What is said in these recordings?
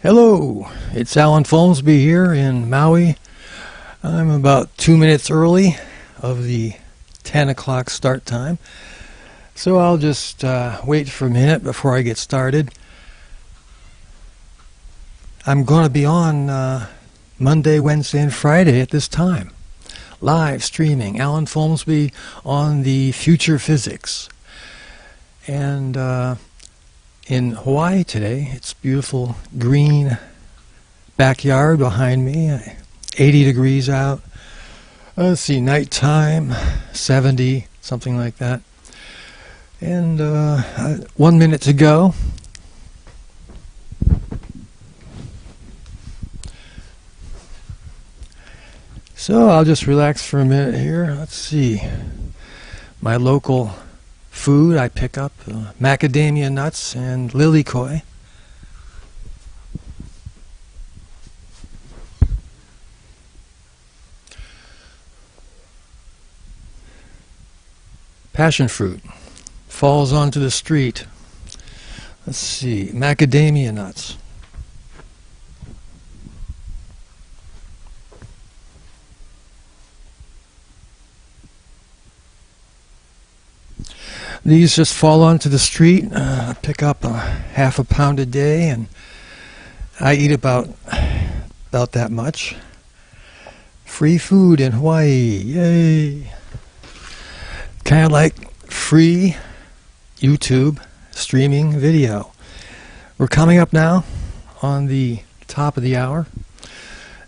Hello, it's Alan Folmsby here in Maui. I'm about 2 minutes early of the 10 o'clock start time, so I'll just wait for a minute before I get started. I'm going to be on Monday, Wednesday, and Friday at this time, live streaming Alan Folmsby on the Future Physics. And in Hawaii today, it's beautiful green backyard behind me, 80 degrees out. Let's see, nighttime, 70, something like that. And 1 minute to go. So I'll just relax for a minute here. Let's see. My local food I pick up, macadamia nuts and lilikoi. Passion fruit falls onto the street. Let's see, macadamia nuts. These just fall onto the street. I pick up half a pound a day, and I eat about that much. Free food in Hawaii, yay! Kind of like free YouTube streaming video. We're coming up now on the top of the hour.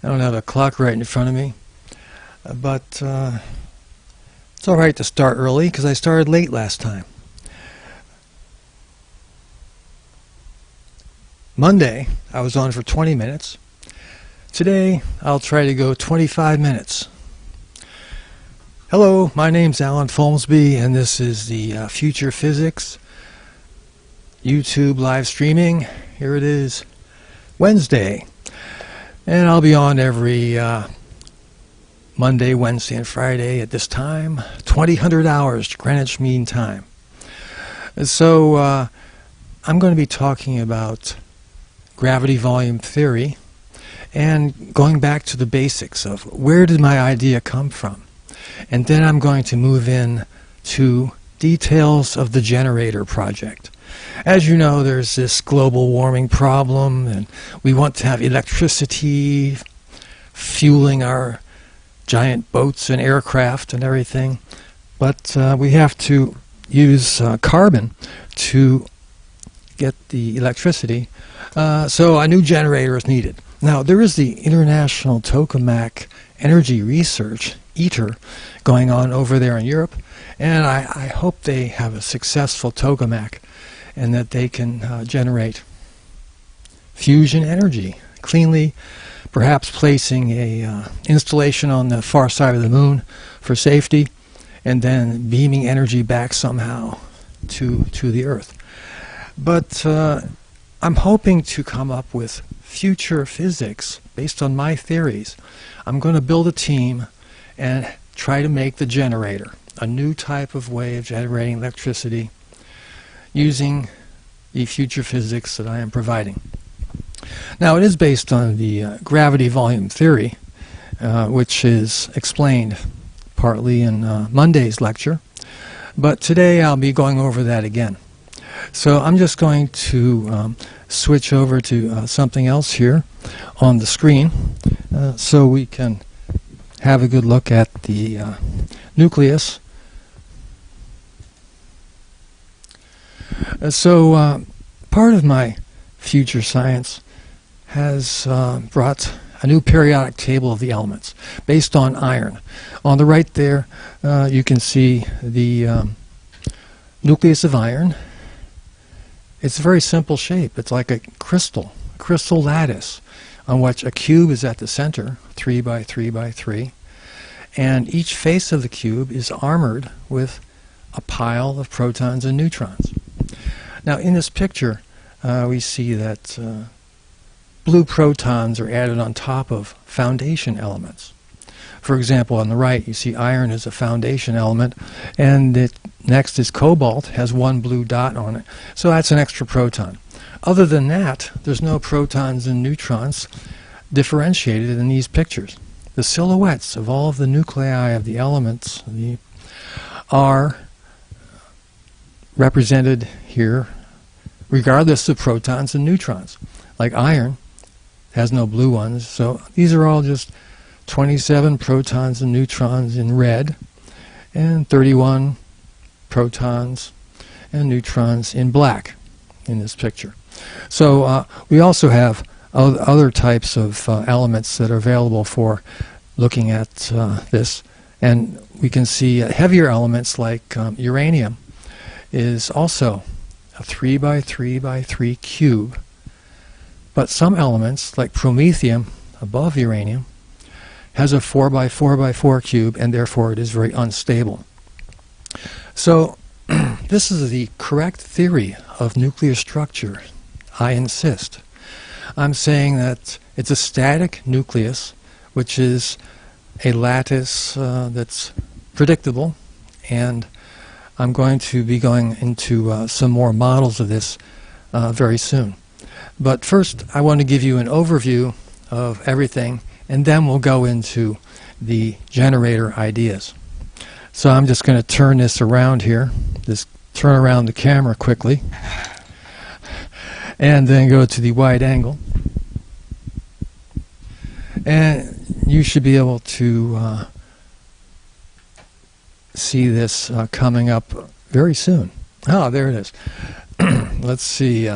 I don't have a clock right in front of me, but it's all right to start early because I started late last time. Monday, I was on for 20 minutes. Today, I'll try to go 25 minutes. Hello, my name's Alan Folmsby, and this is the Future Physics YouTube live streaming. Here it is, Wednesday. And I'll be on every Monday, Wednesday, and Friday at this time, 2000 hours Greenwich Mean Time. So I'm going to be talking about gravity volume theory and going back to the basics of where did my idea come from. And then I'm going to move in to details of the generator project. As you know, there's this global warming problem, and we want to have electricity fueling our giant boats and aircraft and everything, but we have to use carbon to get the electricity, so a new generator is needed. Now, there is the International Tokamak Energy Research, ITER, going on over there in Europe, and I hope they have a successful tokamak and that they can generate fusion energy cleanly, perhaps placing a installation on the far side of the moon for safety, and then beaming energy back somehow to the Earth. But I'm hoping to come up with future physics based on my theories. I'm going to build a team and try to make the generator, a new type of way of generating electricity using the future physics that I am providing. Now, it is based on the gravity volume theory, which is explained partly in Monday's lecture, but today I'll be going over that again. So I'm just going to switch over to something else here on the screen so we can have a good look at the nucleus. So part of my future science has brought a new periodic table of the elements based on iron. On the right there, you can see the nucleus of iron. It's a very simple shape. It's like a crystal lattice on which a cube is at the center, 3 by 3 by 3, and each face of the cube is armored with a pile of protons and neutrons. Now, in this picture, we see that blue protons are added on top of foundation elements. For example, on the right, you see iron is a foundation element, and next is cobalt, has one blue dot on it. So that's an extra proton. other than that, there's no protons and neutrons differentiated in these pictures. The silhouettes of all of the nuclei of the elements are represented here regardless of protons and neutrons. Like iron has no blue ones, so these are all just 27 protons and neutrons in red and 31 protons and neutrons in black in this picture. So we also have other types of elements that are available for looking at this, and we can see heavier elements like uranium is also a 3 by 3 by 3 cube, but some elements like promethium above uranium has a 4 by 4 by 4 cube, and therefore it is very unstable. So this is the correct theory of nuclear structure, I insist. I'm saying that it's a static nucleus, which is a lattice that's predictable, and I'm going to be going into some more models of this very soon. But first, I want to give you an overview of everything, and then we'll go into the generator ideas. So I'm just going to turn this around here, just turn around the camera quickly, and then go to the wide angle. And you should be able to see this coming up very soon. Oh, there it is. Let's see.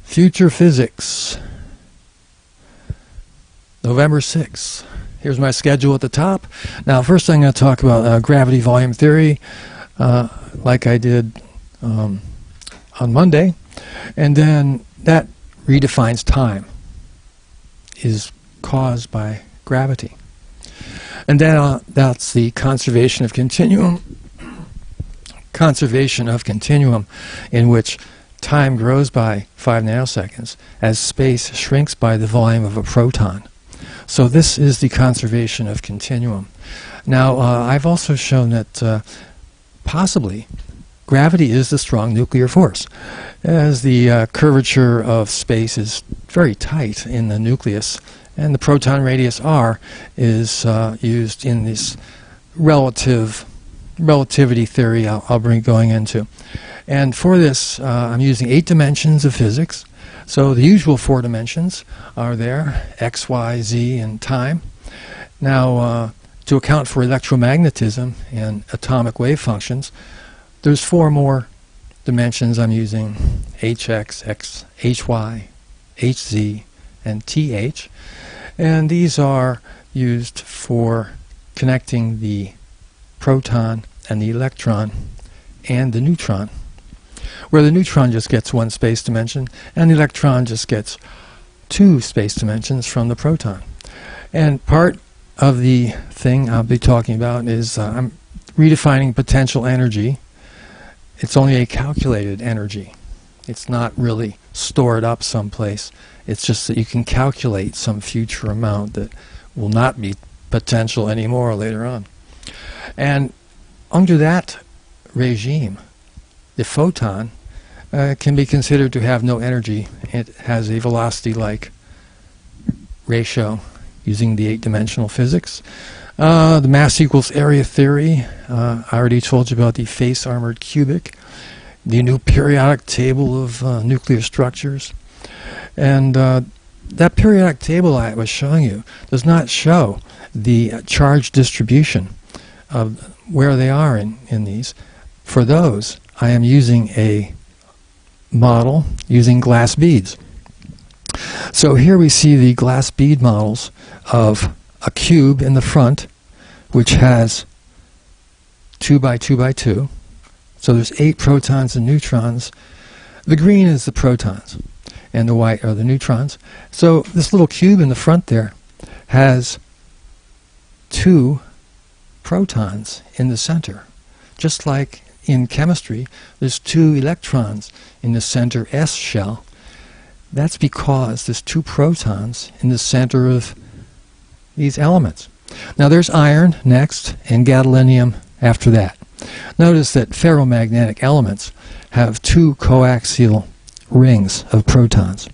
Future Physics, November 6th. Here's my schedule at the top. Now, first I'm going to talk about gravity volume theory, like I did on Monday, and then that redefines time is caused by gravity. And then that's the conservation of continuum, in which time grows by 5 nanoseconds as space shrinks by the volume of a proton. So this is the conservation of continuum. Now, I've also shown that possibly gravity is the strong nuclear force, as the curvature of space is very tight in the nucleus, and the proton radius r is used in this relativity theory I'll be going into. And for this, I'm using 8 dimensions of physics. So the usual 4 dimensions are there, x, y, z, and time. Now, to account for electromagnetism and atomic wave functions, there's 4 more dimensions I'm using, hx, x, hy, hz, and th. And these are used for connecting the proton and the electron and the neutron, where the neutron just gets 1 space dimension and the electron just gets 2 space dimensions from the proton. And part of the thing I'll be talking about is I'm redefining potential energy. It's only a calculated energy. It's not really stored up someplace. It's just that you can calculate some future amount that will not be potential anymore later on. And under that regime, the photon can be considered to have no energy. It has a velocity-like ratio using the 8-dimensional physics. The mass equals area theory. I already told you about the face-armored cubic, the new periodic table of nuclear structures. And that periodic table I was showing you does not show the charge distribution of where they are in these. For those, I am using a model using glass beads. So here we see the glass bead models of a cube in the front, which has 2 by 2 by 2. So there's 8 protons and neutrons. The green is the protons, and the white are the neutrons. So this little cube in the front there has 2 protons in the center. Just like in chemistry, there's 2 electrons in the center S shell. That's because there's 2 protons in the center of these elements. Now there's iron next, and gadolinium after that. Notice that ferromagnetic elements have two coaxial rings of protons.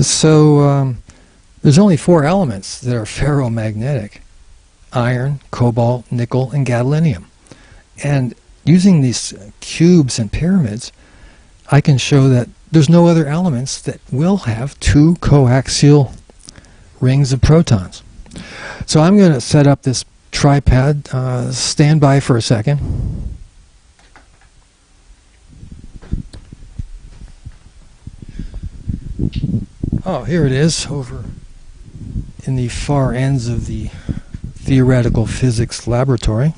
So there's only four elements that are ferromagnetic: iron, cobalt, nickel, and gadolinium. And using these cubes and pyramids, I can show that there's no other elements that will have two coaxial rings of protons. So I'm going to set up this tripod. Stand by for a second. Oh, here it is, over in the far ends of the theoretical physics laboratory.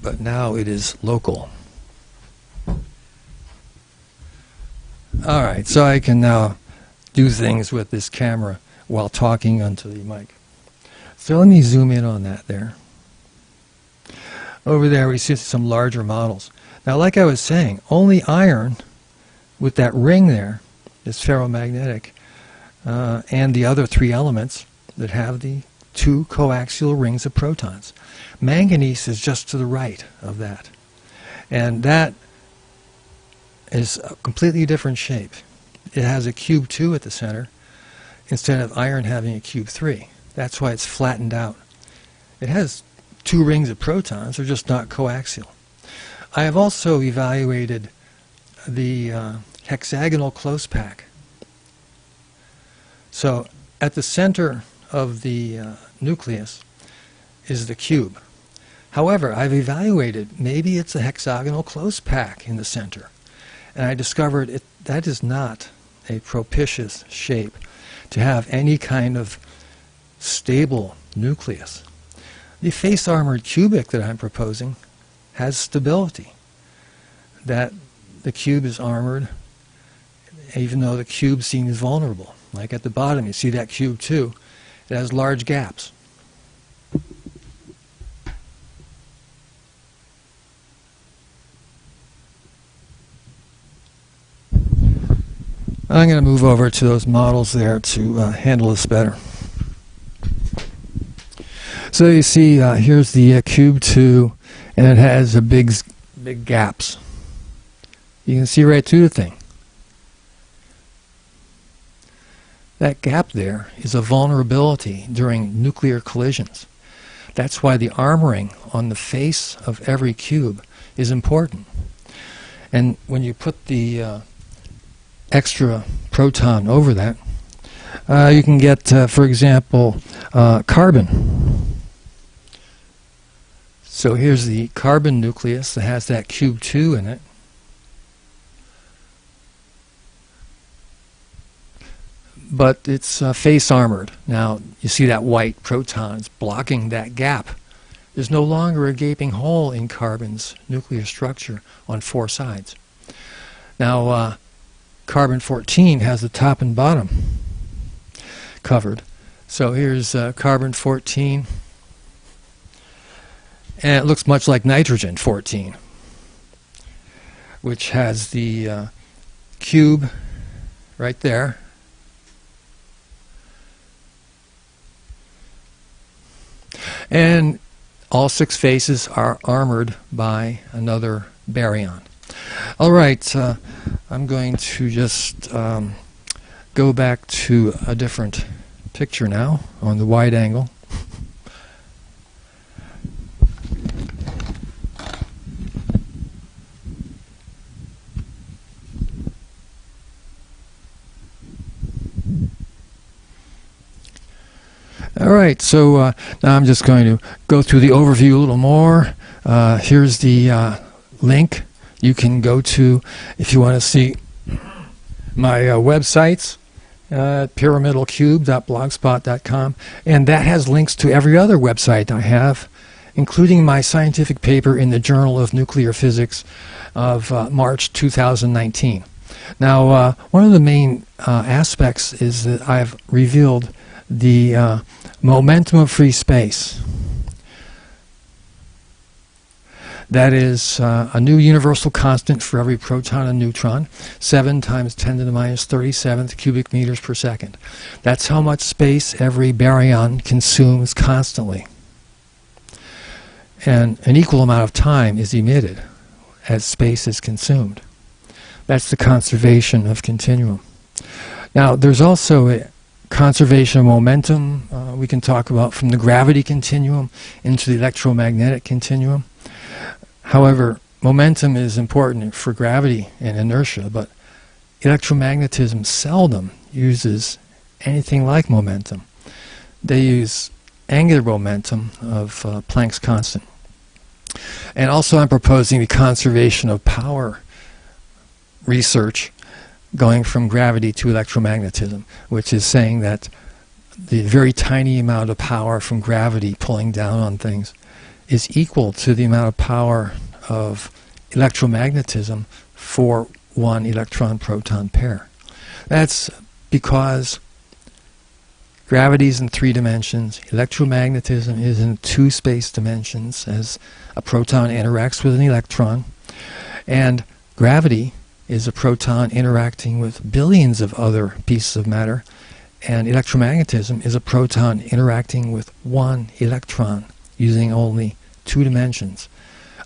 But now it is local. Alright, so I can now do things with this camera while talking onto the mic. So let me zoom in on that there. Over there we see some larger models. Now, like I was saying, only iron with that ring there is ferromagnetic, and the other three elements that have the two coaxial rings of protons. Manganese is just to the right of that, and that is a completely different shape. It has a cube 2 at the center instead of iron having a cube 3. That's why it's flattened out. It has two rings of protons, they're just not coaxial. I have also evaluated the hexagonal close pack. So at the center of the nucleus is the cube. However, I've evaluated maybe it's a hexagonal close pack in the center, and I discovered that is not a propitious shape to have any kind of stable nucleus. The face-armored cubic that I'm proposing has stability, that the cube is armored even though the cube seems vulnerable. Like at the bottom, you see that cube 2. It has large gaps. I'm going to move over to those models there to handle this better. So you see, here's the cube 2, and it has a big gaps. You can see right through the thing. That gap there is a vulnerability during nuclear collisions. That's why the armoring on the face of every cube is important. And when you put the extra proton over that, you can get, for example, carbon. So here's the carbon nucleus that has that cube 2 in it. But it's face armored. Now you see that white protons blocking that gap. There's no longer a gaping hole in carbon's nuclear structure on four sides. Now carbon-14 has the top and bottom covered. So here's carbon-14, and it looks much like nitrogen-14, which has the cube right there. And all six faces are armored by another baryon. All right, I'm going to just go back to a different picture now on the wide angle. All right, so now I'm just going to go through the overview a little more. Here's the link you can go to if you want to see my websites, pyramidalcube.blogspot.com, and that has links to every other website I have, including my scientific paper in the Journal of Nuclear Physics of March 2019. Now, one of the main aspects is that I've revealed the momentum of free space. That is a new universal constant for every proton and neutron, 7 times 10 to the minus 37th cubic meters per second. That's how much space every baryon consumes constantly. And an equal amount of time is emitted as space is consumed. That's the conservation of continuum. Now, there's also a conservation of momentum we can talk about from the gravity continuum into the electromagnetic continuum. However, momentum is important for gravity and inertia, but electromagnetism seldom uses anything like momentum. They use angular momentum of Planck's constant. And also I'm proposing the conservation of power research going from gravity to electromagnetism, which is saying that the very tiny amount of power from gravity pulling down on things is equal to the amount of power of electromagnetism for one electron-proton pair. That's because gravity is in 3 dimensions, electromagnetism is in 2 space dimensions as a proton interacts with an electron, and gravity is a proton interacting with billions of other pieces of matter, and electromagnetism is a proton interacting with one electron using only 2 dimensions,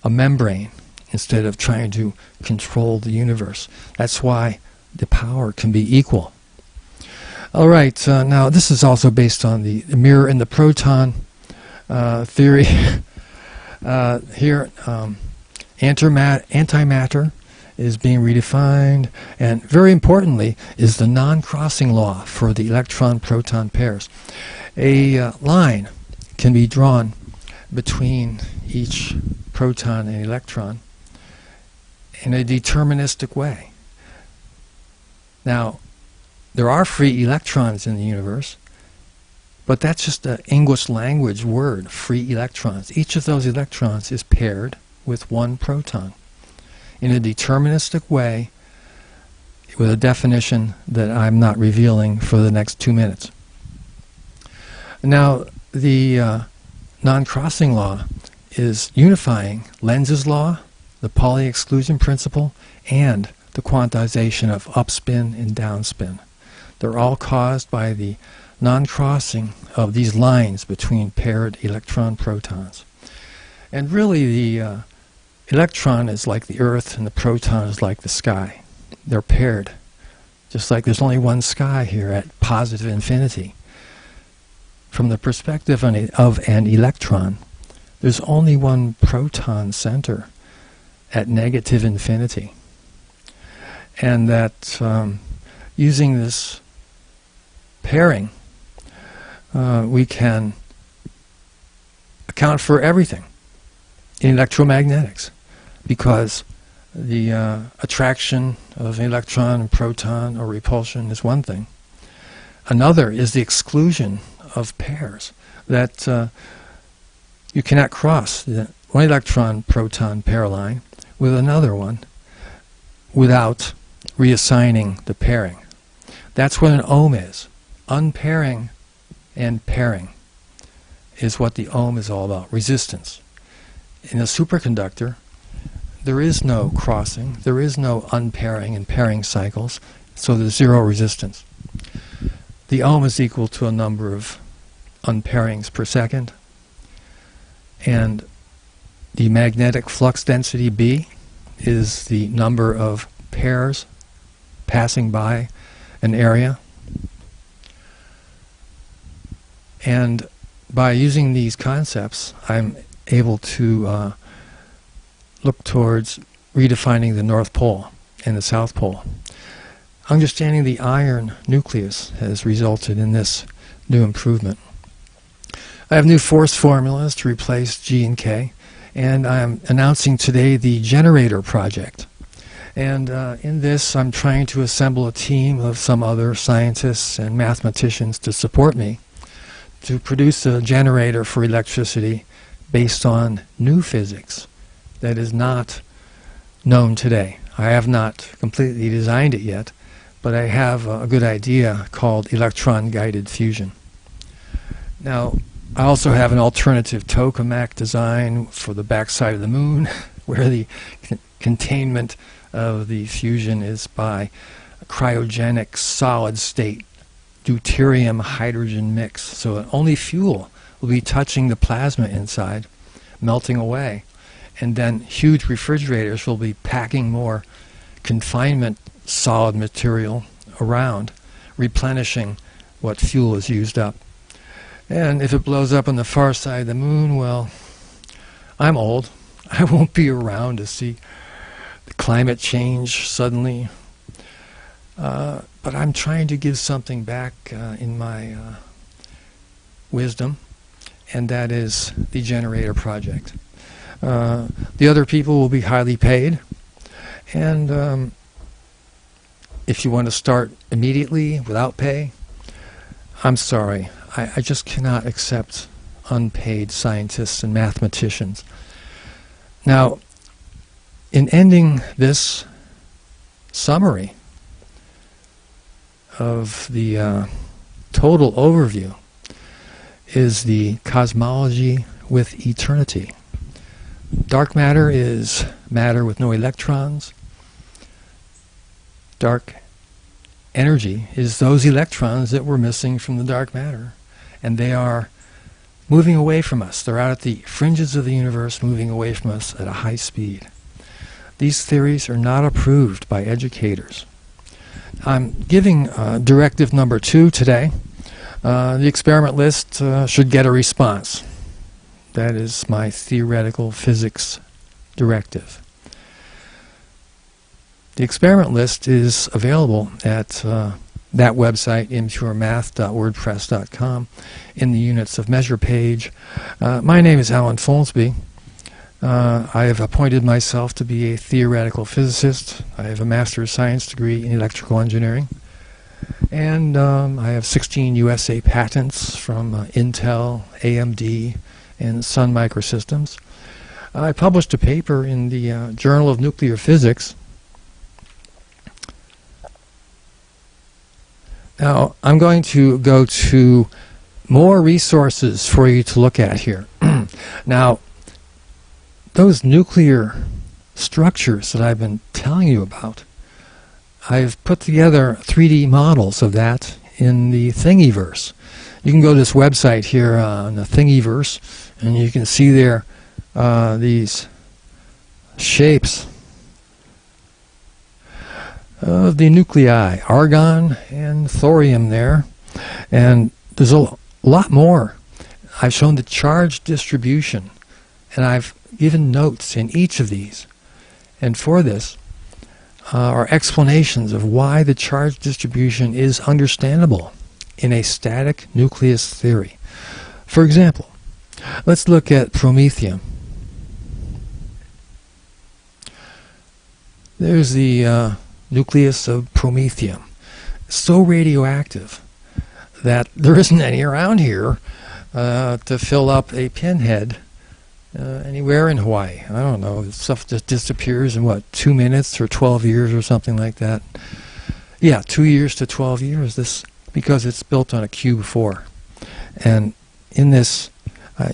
a membrane, instead of trying to control the universe. That's why the power can be equal. All right, now this is also based on the mirror and the proton theory. Here, antimatter is being redefined, and very importantly is the non-crossing law for the electron-proton pairs. A line can be drawn between each proton and electron in a deterministic way. Now, there are free electrons in the universe, but that's just an English language word, free electrons. Each of those electrons is paired with one proton in a deterministic way with a definition that I'm not revealing for the next 2 minutes. Now, the non-crossing law is unifying Lenz's law, the Pauli exclusion principle, and the quantization of upspin and downspin. They're all caused by the non-crossing of these lines between paired electron-protons. And really the electron is like the Earth and the proton is like the sky. They're paired. Just like there's only one sky here at positive infinity. From the perspective of an electron, there's only one proton center at negative infinity. And that using this pairing, we can account for everything in electromagnetics, because the attraction of an electron and proton or repulsion is one thing. Another is the exclusion of pairs, that you cannot cross one electron-proton pair line with another one without reassigning the pairing. That's what an ohm is. Unpairing and pairing is what the ohm is all about, resistance. In a superconductor, there is no crossing, there is no unpairing and pairing cycles, so there's zero resistance. The ohm is equal to a number of unpairings per second, and the magnetic flux density B is the number of pairs passing by an area. And by using these concepts, I'm able to look towards redefining the North Pole and the South Pole. Understanding the iron nucleus has resulted in this new improvement. I have new force formulas to replace G and K, and I'm announcing today the generator project. And in this, I'm trying to assemble a team of some other scientists and mathematicians to support me to produce a generator for electricity based on new physics that is not known today. I have not completely designed it yet, but I have a good idea called electron-guided fusion. Now, I also have an alternative tokamak design for the backside of the moon, where the containment of the fusion is by a cryogenic solid state deuterium hydrogen mix. So only fuel will be touching the plasma inside, melting away, and then huge refrigerators will be packing more confinement solid material around, replenishing what fuel is used up. And if it blows up on the far side of the moon, well, I'm old. I won't be around to see the climate change suddenly. But I'm trying to give something back in my wisdom, and that is the generator project. The other people will be highly paid, and if you want to start immediately without pay, I'm sorry. I just cannot accept unpaid scientists and mathematicians. Now, in ending this summary of the total overview is the cosmology with eternity. Dark matter is matter with no electrons. Dark energy is those electrons that we're missing from the dark matter, and they are moving away from us. They're out at the fringes of the universe, moving away from us at a high speed. These theories are not approved by educators. I'm giving directive number 2 today. The experiment list should get a response. That is my theoretical physics directive. The experiment list is available at that website, impuremath.wordpress.com, in the units of measure page. My name is Alan Folsby. I have appointed myself to be a theoretical physicist. I have a Master's of Science degree in electrical engineering. And I have 16 USA patents from Intel, AMD, and Sun Microsystems. I published a paper in the Journal of Nuclear Physics. Now, I'm going to go to more resources for you to look at here. Now, those nuclear structures that I've been telling you about, I've put together 3D models of that in the Thingiverse. You can go to this website here on the Thingiverse, and you can see there these shapes of the nuclei, argon and thorium there. And there's a lot more. I've shown the charge distribution, and I've given notes in each of these. And for this are explanations of why the charge distribution is understandable in a static nucleus theory. For example, let's look at promethium. There's the nucleus of promethium. It's so radioactive that there isn't any around here to fill up a pinhead anywhere in Hawaii. I don't know. Stuff just disappears in, what, 2 minutes or 12 years or something like that. Yeah, 2 years to 12 years. This because it's built on a cube 4. And in this,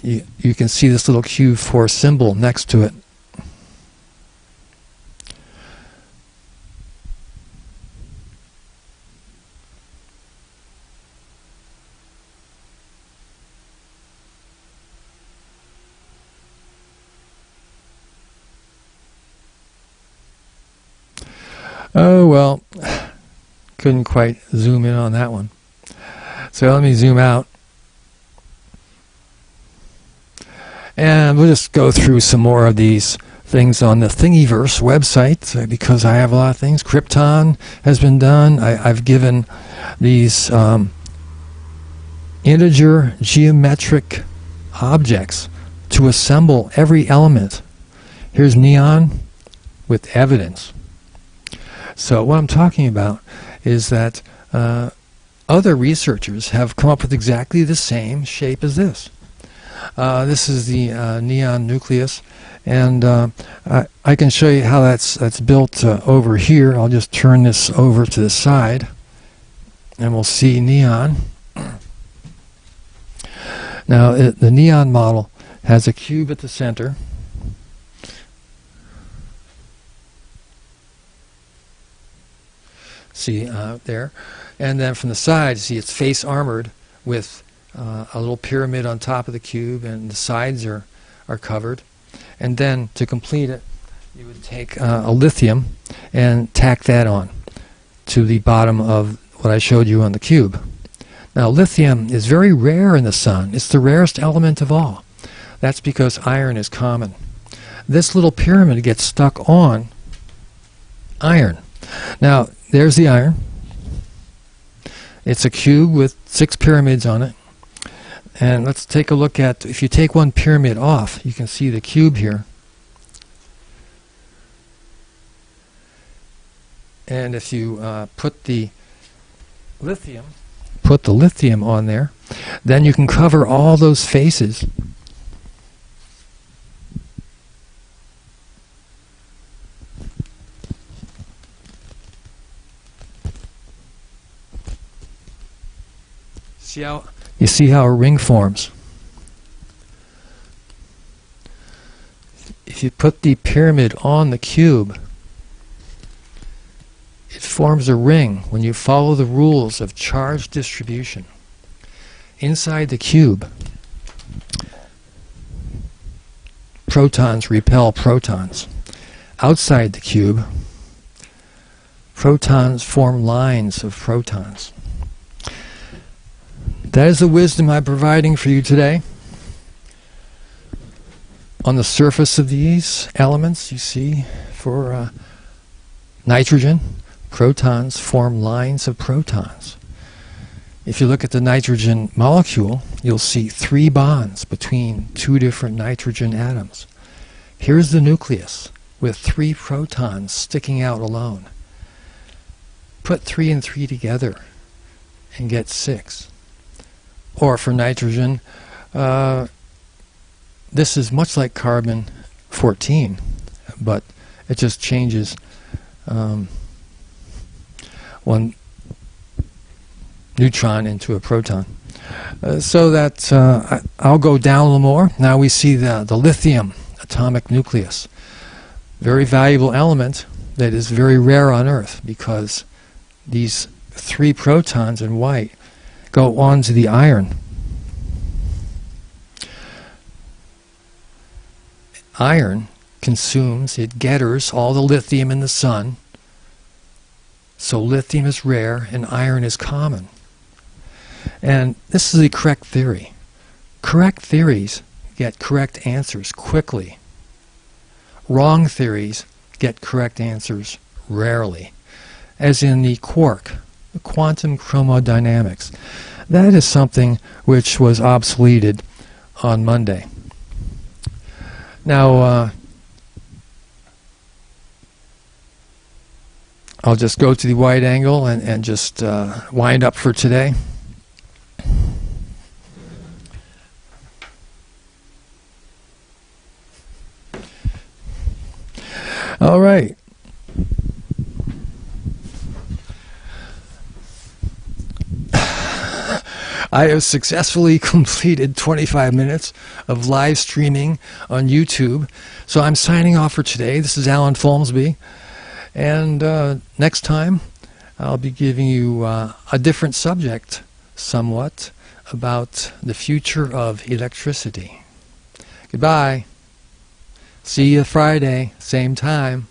you can see this little cube 4 symbol next to it. Oh, well, couldn't quite zoom in on that one. So let me zoom out. And we'll just go through some more of these things on the Thingiverse website, because I have a lot of things. Krypton has been done. I've given these integer geometric objects to assemble every element. Here's neon with evidence. So what I'm talking about is that other researchers have come up with exactly the same shape as this. This is the neon nucleus, and I can show you how that's built over here. I'll just turn this over to the side, and we'll see neon. Now, the neon model has a cube at the center. See there, and then from the side, see it's face armored with a little pyramid on top of the cube, and the sides are covered. And then to complete it, you would take a lithium and tack that on to the bottom of what I showed you on the cube. Now, lithium is very rare in the sun. It's the rarest element of all. That's because iron is common. This little pyramid gets stuck on iron. Now, there's the iron. It's a cube with 6 pyramids on it. And let's take a look at, if you take one pyramid off, you can see the cube here. And if you put the lithium on there, then you can cover all those faces. You see how a ring forms. If you put the pyramid on the cube, it forms a ring when you follow the rules of charge distribution. Inside the cube, protons repel protons. Outside the cube, protons form lines of protons. That is the wisdom I'm providing for you today. On the surface of these elements, you see, for nitrogen, protons form lines of protons. If you look at the nitrogen molecule, you'll see 3 bonds between 2 different nitrogen atoms. Here's the nucleus with 3 protons sticking out alone. Put 3 and 3 together and get 6. Or for nitrogen, this is much like carbon-14, but it just changes one neutron into a proton. So that I'll go down a little more. Now we see the lithium atomic nucleus. Very valuable element that is very rare on Earth because these 3 protons in white go on to the iron. Iron consumes, it getters all the lithium in the sun. So lithium is rare and iron is common. And this is the correct theory. Correct theories get correct answers quickly. Wrong theories get correct answers rarely. As in the quark, the quantum chromodynamics. That is something which was obsoleted on Monday. Now, I'll just go to the wide angle and just wind up for today. All right. I have successfully completed 25 minutes of live streaming on YouTube. So I'm signing off for today. This is Alan Folmsby. And next time, I'll be giving you a different subject, somewhat, about the future of electricity. Goodbye. See you Friday, same time.